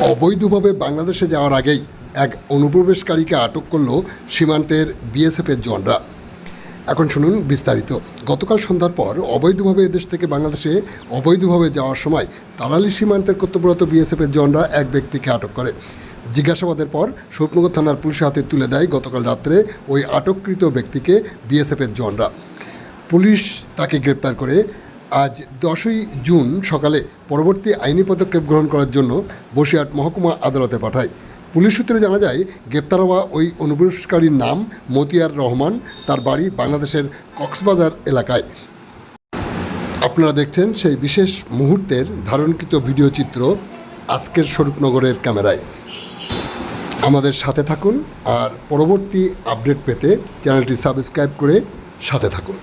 অবৈধভাবে বাংলাদেশে যাওয়ার আগেই এক অনুপ্রবেশকারীকে আটক করল সীমান্তের বিএসএফের জওয়ানরা। এখন শুনুন বিস্তারিত। গতকাল সন্ধ্যার পর অবৈধভাবে এদেশ থেকে বাংলাদেশে অবৈধভাবে যাওয়ার সময় তালালী সীমান্তের কর্তব্যরত বিএসএফের জওয়ানরা এক ব্যক্তিকে আটক করে। জিজ্ঞাসাবাদের পর শোকনগর থানার পুলিশের হাতে তুলে দেয় গতকাল রাত্রে ওই আটককৃত ব্যক্তিকে বিএসএফের জওয়ানরা। পুলিশ তাকে গ্রেপ্তার করে আজ 10ই জুন সকালে পরবর্তী আইনি পদক্ষেপ গ্রহণ করার জন্য বসিরহাট মহকুমা আদালতে পাঠায়। পুলিশ সূত্রে জানা যায়, গ্রেপ্তার হওয়া ওই অনুপ্রবেশকারীর নাম মতিয়ার রহমান। তার বাড়ি বাংলাদেশের কক্সবাজার এলাকায়। আপনারা দেখছেন সেই বিশেষ মুহূর্তের ধারণকৃত ভিডিও চিত্র আজকের স্বরূপনগরের ক্যামেরায়। আমাদের সাথে থাকুন আর পরবর্তী আপডেট পেতে চ্যানেলটি সাবস্ক্রাইব করে সাথে থাকুন।